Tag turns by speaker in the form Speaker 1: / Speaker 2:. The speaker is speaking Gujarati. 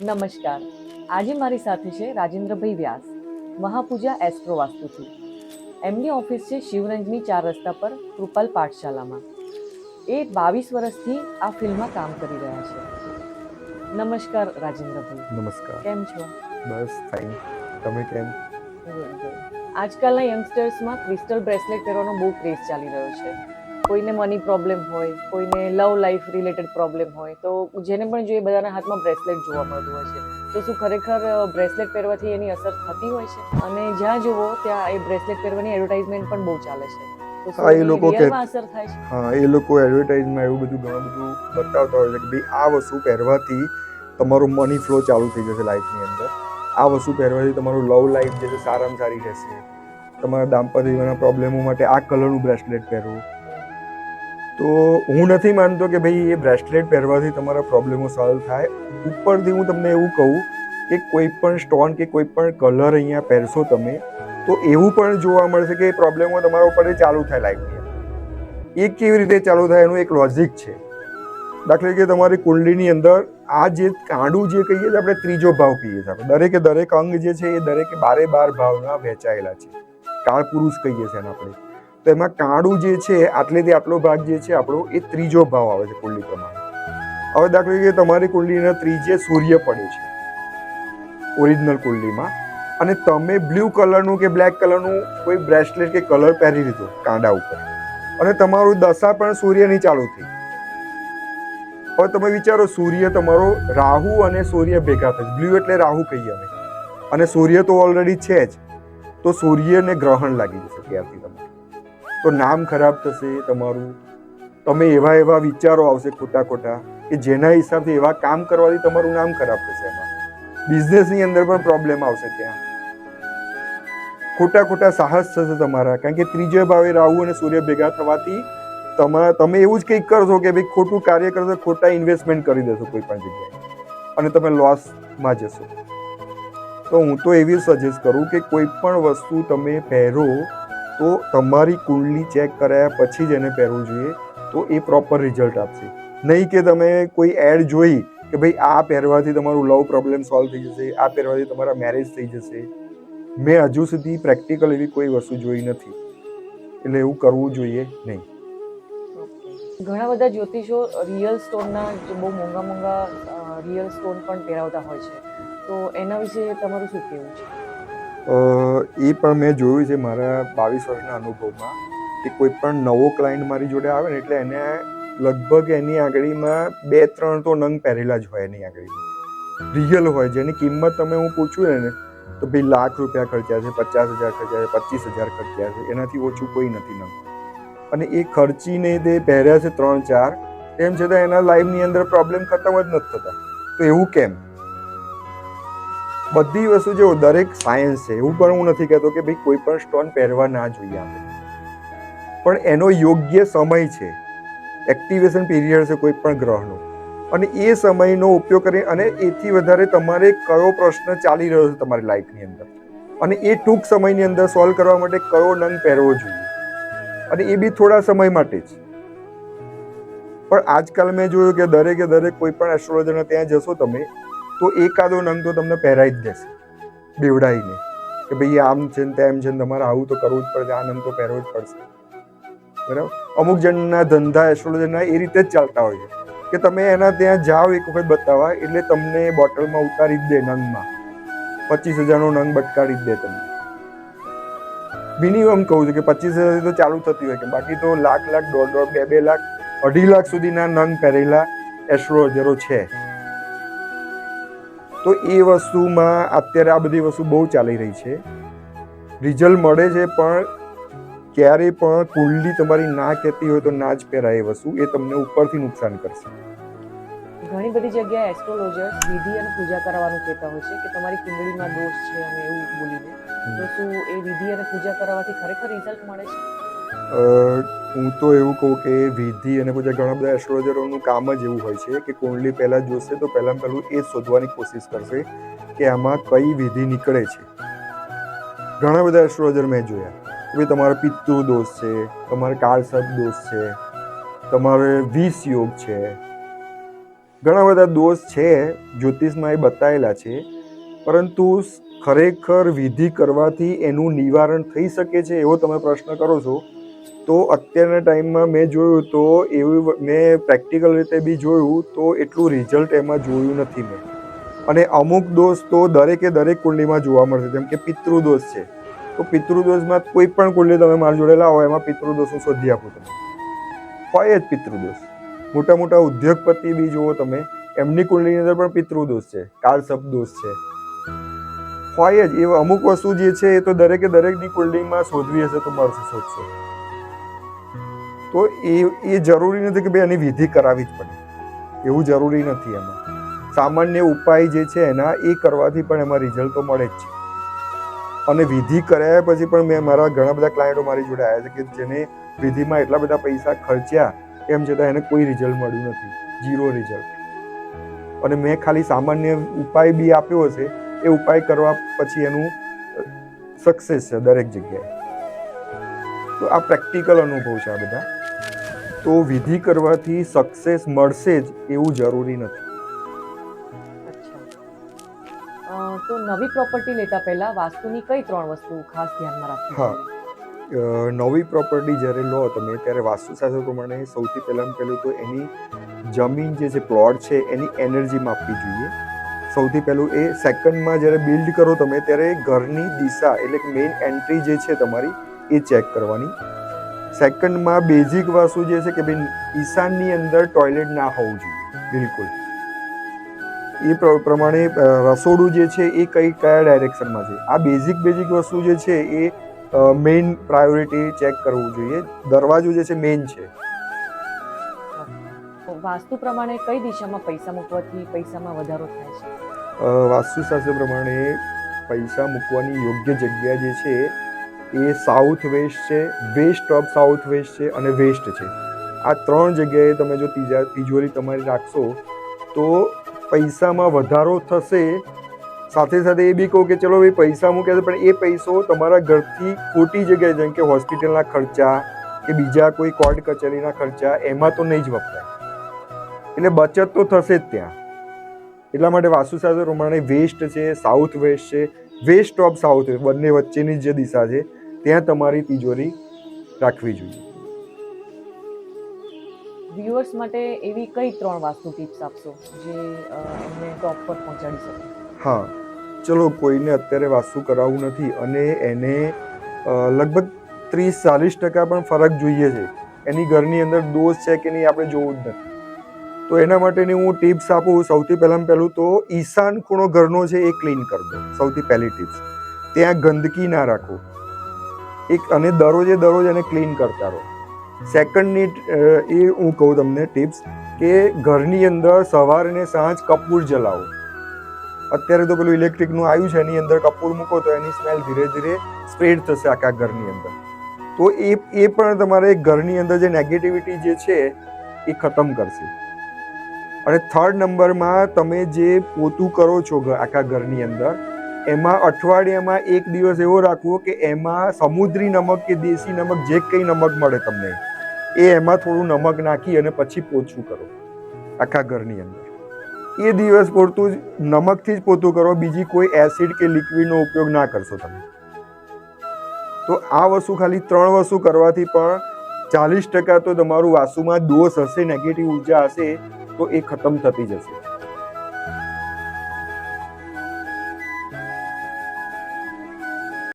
Speaker 1: નમસ્કાર. આજે મારી સાથે છે રાજેન્દ્રભાઈ વ્યાસ, મહાપૂજા એસ્ટ્રો વાસ્તુથી. એમની ઓફિસ છે શિવરંજની 4 રસ્તા પર કૃપાલ પાઠશાલામાં. એ 22 વર્ષથી આ ફિલ્ડમાં કામ કરી રહ્યા છે. નમસ્કાર રાજેન્દ્રભાઈ.
Speaker 2: નમસ્કાર.
Speaker 1: કેમ છો?
Speaker 2: બસ ફાઇન. તમે કેમ?
Speaker 1: આજકાલના યંગસ્ટર્સમાં ક્રિસ્ટલ બ્રેસલેટ પહેરવાનો બહુ ક્રેઝ ચાલી રહ્યો છે. કોઈને મની પ્રોબ્લેમ હોય, કોઈને લવ લાઈફ રિલેટેડ પ્રોબ્લેમ હોય, તો જેને પણ જોઈએ બધાના હાથમાં બ્રેસલેટ જોવા મળતું હોય છે. તો શું ખરેખર બ્રેસલેટ પહેરવાથી એની અસર થતી હોય છે? અને જ્યાં જુઓ ત્યાં એ બ્રેસલેટ પહેરવાની એડવર્ટાઇઝમેન્ટ પણ બહુ ચાલે છે. તો શું
Speaker 2: એ લોકો
Speaker 1: રિયલમાં અસર થાય છે?
Speaker 2: હા, એ લોકો એડવર્ટાઇઝમાં એવું ઘણું બધું બતાવતા હોય છે કે ભાઈ આ વસ્તુ પહેરવાથી તમારું મની ફ્લો ચાલુ થઈ જશે લાઈફની અંદર. આ વસ્તુ પહેરવાથી તમારું લવ લાઈફ જે છે સારામાં સારી રહેશે. તમારા દાંપત્યના પ્રોબ્લેમો માટે આ કલરનું બ્રેસલેટ પહેરવું. તો હું નથી માનતો કે ભાઈ એ બ્રેસલેટ પહેરવાથી તમારા પ્રોબ્લેમો સોલ્વ થાય. ઉપરથી હું તમને એવું કહું કે કોઈ પણ સ્ટોન કે કોઈ પણ કલર અહીંયા પહેરશો તમે તો એવું પણ જોવા મળશે કે પ્રોબ્લેમો તમારા ઉપર ચાલુ થાય લાઈફની અંદર. એ કેવી રીતે ચાલુ થાય એનું એક લોજિક છે. દાખલા કે તમારી કુંડલીની અંદર આ જે કાંડું જે કહીએ છીએ આપણે ત્રીજો ભાવ કહીએ છીએ. દરેકે દરેક અંગ જે છે એ દરેકે 12 ભાવના વહેંચાયેલા છે. કાળ પુરુષ કહીએ છીએ આપણે. તો એમાં કાંડું જે છે આટલેથી આટલો ભાગ જે છે આપણો એ ત્રીજો ભાવ આવે છે કુંડલી પ્રમાણે. હવે દાખલા કે તમારી કુંડલીના ત્રીજે સૂર્ય પડે છે ઓરિજિનલ કુંડલીમાં, અને તમે બ્લુ કલરનું કે બ્લેક કલરનું કોઈ બ્રેસલેટ કે કલર પહેરી લીધો કાંડા ઉપર, અને તમારું દશા પણ સૂર્યની ચાલુ થઈ. હવે તમે વિચારો, સૂર્ય તમારો રાહુ અને સૂર્ય ભેગા થશે. બ્લુ એટલે રાહુ કહીએ અમે, અને સૂર્ય તો ઓલરેડી છે જ. તો સૂર્યને ગ્રહણ લાગી જશે ત્યારથી તમારું. તો નામ ખરાબ થશે તમારું. તમે એવા વિચારો આવશે ખોટા કે જેના હિસાબથી એવા કામ કરવાથી તમારું નામ ખરાબ થશે. એમાં બિઝનેસની અંદર પણ પ્રોબ્લેમ આવશે. ત્યાં ખોટા સાહસ થશે તમારા, કારણ કે ત્રીજો ભાવે રાહુ અને સૂર્ય ભેગા થવાથી તમે એવું જ કંઈક કરશો કે ભાઈ ખોટું કાર્ય કરશો, ખોટા ઇન્વેસ્ટમેન્ટ કરી દેશો કોઈ પણ જગ્યાએ અને તમે લોસમાં જશો. તો હું તો એવી સજેસ્ટ કરું કે કોઈ પણ વસ્તુ તમે પહેરો તો તમારી કુંડલી ચેક કરાયા પછી જ એને પહેરવું જોઈએ. તો એ પ્રોપર રિઝલ્ટ આપશે. નહીં કે તમે કોઈ એડ જોઈ કે ભાઈ આ પહેરવાથી તમારું લવ પ્રોબ્લેમ સોલ્વ થઈ જશે, આ પહેરવાથી તમારા મેરેજ થઈ જશે. મેં હજુ સુધી પ્રેક્ટિકલ એવી કોઈ વસ્તુ જોઈ નથી. એટલે એવું કરવું જોઈએ નહીં.
Speaker 1: ઘણા બધા જ્યોતિષો રિયલ સ્ટોનના બહુ મોંઘા રિયલ સ્ટોન પણ પહેરાવતા હોય છે. તો એના વિશે તમારું શું કહેવું છે?
Speaker 2: એ પણ મેં જોયું છે મારા 22 વર્ષના અનુભવમાં કે કોઈ પણ નવો ક્લાયન્ટ મારી જોડે આવે ને એટલે એને લગભગ એની આંગળીમાં 2-3 તો નંગ પહેરેલા જ હોય. એની આંગળીમાં રિયલ હોય, જેની કિંમત તમે હું પૂછું ને તો ભાઈ ₹1,00,000 ખર્ચ્યા છે, 50,000 ખર્ચ્યા છે, 25,000 ખર્ચ્યા છે, એનાથી ઓછું કોઈ નથી નંગ. અને એ ખર્ચીને તે પહેર્યા છે 3-4, તેમ છતાં એના લાઈફની અંદર પ્રોબ્લેમ ખતમ જ નથી થતા. તો એવું કેમ? બધી વસ્તુ જો દરેક સાયન્સ છે. એવું પણ હું નથી કહેતો કે ભાઈ કોઈ પણ સ્ટોન પહેરવા ના જોઈએ આપણે, પણ એનો યોગ્ય સમય છે, એક્ટિવેશન પીરિયડ છે કોઈ પણ ગ્રહનો, અને એ સમયનો ઉપયોગ કરી અને એથી વધારે તમારે કયો પ્રશ્ન ચાલી રહ્યો છે તમારી લાઈફની અંદર, અને એ ટૂંક સમયની અંદર સોલ્વ કરવા માટે કયો નંગ પહેરવો જોઈએ, અને એ બી થોડા સમય માટે જ. પણ આજકાલ મેં જોયું કે દરેકે દરેક કોઈ પણ એસ્ટ્રોલોજરના ત્યાં જશો તમે તો એકાદો નંગ તો તમને પહેરાઈ જ દેશે બેવડાઈને કે ભાઈ આમ છે ને તેમ છે ને, તમારે આવું તો કરવું જ પડશે, આ નંગ તો પહેરવો જ પડશે. બરાબર. અમુક જણના ધંધા એસ્ટ્રોલોજરના એ રીતે જ ચાલતા હોય છે કે તમે એના ત્યાં જાઓ એક વખત બતાવવા એટલે તમને બોટલમાં ઉતારી જ દે નંગમાં, 25,000નો નંગ બટકારી જ દે તમને. મિનિમમ કહું છું કે 25,000 તો ચાલુ થતી હોય, કે બાકી તો લાખ, 1.5, 2 લાખ, 2.5 લાખ સુધીના નંગ પહેરેલા એસ્ટ્રોલોજરો છે. તો એ વસ્તુમાં અત્યારે આ બધી વસ્તુ બહુ ચાલી રહી છે. રિઝલ્ટ મળે છે, પણ ક્યારેય પણ કુંડલી તમારી ના કહેતી હોય તો ના જ પહેરાય એ વસ્તુ. એ તમને ઉપરથી નુકસાન કરશે.
Speaker 1: ઘણી બધી જગ્યાએ એસ્ટ્રોલોજર્સ વિધિ અને પૂજા કરાવવાનું કહેતા હોય છે કે તમારી કુંડળીમાં દોષ છે અને એવું બોલીને. તો શું એ વિધિ અને પૂજા કરાવવાથી ખરેખર રિઝલ્ટ મળે છે?
Speaker 2: હું તો એવું કહું કે વિધિ અને પૂજા, ઘણા બધા એસ્ટ્રોલોજરોનું કામ જ એવું હોય છે કે કુંડલી પહેલાં જોશે તો પહેલું એ જ શોધવાની કોશિશ કરશે કે આમાં કઈ વિધિ નીકળે છે. ઘણા બધા એસ્ટ્રોલોજર મેં જોયા કે ભાઈ તમારો પિતૃ દોષ છે, તમારે કાળસર્પ દોષ છે, તમારે વિષ યોગ છે, ઘણા બધા દોષ છે જ્યોતિષમાં એ બતાવેલા છે, પરંતુ ખરેખર વિધિ કરવાથી એનું નિવારણ થઈ શકે છે એવો તમે પ્રશ્ન કરો છો. તો અત્યારના ટાઈમમાં મેં જોયું તો એવું મેં પ્રેક્ટિકલ રીતે બી જોયું તો એટલું રિઝલ્ટ એમાં જોયું નથી મેં. અને અમુક દોષ તો દરેક કુંડલીમાં જોવા મળશે, જેમ કે પિતૃદોષ છે. તો પિતૃદોષમાં કોઈ પણ કુંડલી તમે મારી જોડે લાવો એમાં પિતૃદોષ હું શોધી આપું તમને, હોય જ પિતૃદોષ. મોટા મોટા ઉદ્યોગપતિ બી જુઓ તમે, એમની કુંડલીની અંદર પણ પિતૃદોષ છે, કાળસર્પ દોષ છે, હોય જ. એ અમુક વસ્તુ જે છે એ તો દરેકની કુંડલીમાં શોધવી હશે તો મળશે, શોધશો. તો એ જરૂરી નથી કે ભાઈ એની વિધિ કરાવવી જ પડે, એવું જરૂરી નથી. એમાં સામાન્ય ઉપાય જે છે એના એ કરવાથી પણ એમાં રિઝલ્ટ તો મળે જ છે. અને વિધિ કરાયા પછી પણ મેં મારા ઘણા બધા ક્લાયન્ટો મારી જોડે આવ્યા છે કે જેને વિધિમાં એટલા બધા પૈસા ખર્ચ્યા એમ છતાં એને કોઈ રિઝલ્ટ મળ્યું નથી, 0 રિઝલ્ટ. અને મેં ખાલી સામાન્ય ઉપાય બી આપ્યો હશે, એ ઉપાય કરવા પછી એનું સક્સેસ છે દરેક જગ્યાએ. તો આ પ્રેક્ટિકલ અનુભવ છે આ બધા. તો વિધિ કરવાથી સક્સેસ મળશે જ એવું જરૂરી નથી.
Speaker 1: તો નવી પ્રોપર્ટી લેતા પહેલા વાસ્તુની કઈ 3 વસ્તુ ખાસ ધ્યાનમાં રાખવી જોઈએ?
Speaker 2: નવી પ્રોપર્ટી જ્યારે લો તમે ત્યારે વાસ્તુશાસ્ત્ર પ્રમાણે સૌથી પહેલું તો એની જમીન જે છે, પ્લોટ છે, એની એનર્જી માપવી જોઈએ. સૌથી પહેલું એ. સેકન્ડમાં જ્યારે બિલ્ડ કરો તમે ત્યારે ઘરની દિશા એટલે કે મેઇન એન્ટ્રી જે છે તમારી એ ચેક કરવાની. સેકન્ડમાં બેઝિક વસ્તુ જે છે કે ભાઈ ઈશાનની અંદર ટોયલેટ ના હોવું જોઈએ બિલકુલ. એ પ્રમાણે રસોડું જે છે એ કયા ડાયરેક્શનમાં છે, આ બેઝિક વસ્તુ જે છે એ મેઇન પ્રાયોરિટી ચેક કરવું જોઈએ. દરવાજો જે છે મેઇન છે.
Speaker 1: વાસ્તુ પ્રમાણે કઈ દિશામાં પૈસા મૂકવાથી પૈસામાં વધારો થાય છે?
Speaker 2: વાસ્તુશાસ્ત્ર પ્રમાણે પૈસા મૂકવાની યોગ્ય જગ્યા જે છે એ સાઉથ વેસ્ટ છે, વેસ્ટ ઓફ સાઉથ વેસ્ટ છે અને વેસ્ટ છે. આ 3 જગ્યાએ તમે જો તિજોરી તમારી રાખશો તો પૈસામાં વધારો થશે. સાથે સાથે એ બી કહું કે ચલો ભાઈ પૈસા મૂકે છે પણ એ પૈસો તમારા ઘરથી ખોટી જગ્યાએ, જેમ કે હોસ્પિટલના ખર્ચા કે બીજા કોઈ કોર્ટ કચેરીના ખર્ચા, એમાં તો નહીં જ વપરાય. એટલે બચત તો થશે જ ત્યાં. એટલા માટે વાસ્તુશાસ્ત્ર પ્રમાણે વેસ્ટ છે, સાઉથ વેસ્ટ છે, વેસ્ટ ઓફ સાઉથ વેસ્ટ, બંને વચ્ચેની જે દિશા છે ત્યાં તમારી તિજોરી રાખવી જોઈએ.
Speaker 1: વ્યુઅર્સ માટે એવી કઈ 3 વાસ્તુ ટિપ્સ આપશો જે એમને ટોપ પર પહોંચાડી શકે?
Speaker 2: હા, ચલો કોઈને અત્યારે વાસ્તુ કરાવવું નથી અને એને લગભગ 30-40% પણ ફરક જોઈએ છે, એની ઘરની અંદર દોષ છે કે નહીં આપણે જોવું જ નથી. તો એના માટેની હું ટિપ્સ આપું. સૌથી પહેલું તો ઈશાન ખૂણો ઘરનો છે એ ક્લીન કરી દો, સૌથી પહેલી ટિપ્સ. ત્યાં ગંદકી ના રાખો અને દરરોજે એને ક્લીન કરતા રહો. સેકન્ડની એ હું કહું તમને ટિપ્સ કે ઘરની અંદર સવારે ને સાંજ કપૂર જલાવો. અત્યારે તો પેલું ઇલેક્ટ્રિકનું આવ્યું છે, એની અંદર કપૂર મૂકો તો એની સ્મેલ ધીરે ધીરે સ્પ્રેડ થશે આખા ઘરની અંદર. તો એ પણ તમારે ઘરની અંદર જે નેગેટિવિટી જે છે એ ખતમ કરશે. અને 3rd નંબરમાં તમે જે પોતું કરો છો આખા ઘરની અંદર, એમાં અઠવાડિયામાં 1 દિવસ એવો રાખવો કે એમાં સમુદ્રી નમક કે દેશી નમક જે કંઈ નમક મળે તમને એમાં થોડું નમક નાખી અને પછી પોછું કરો આખા ઘરની અંદર. એ દિવસ પૂરતું જ નમકથી જ પોતું કરો, બીજી કોઈ એસિડ કે લિક્વિડનો ઉપયોગ ના કરશો તમે. તો આ વસ્તુ ખાલી 3 વસ્તુ કરવાથી પણ 40% તો તમારું વાસ્તુમાં દોષ હશે, નેગેટિવ ઉર્જા હશે તો એ ખતમ થતી જશે.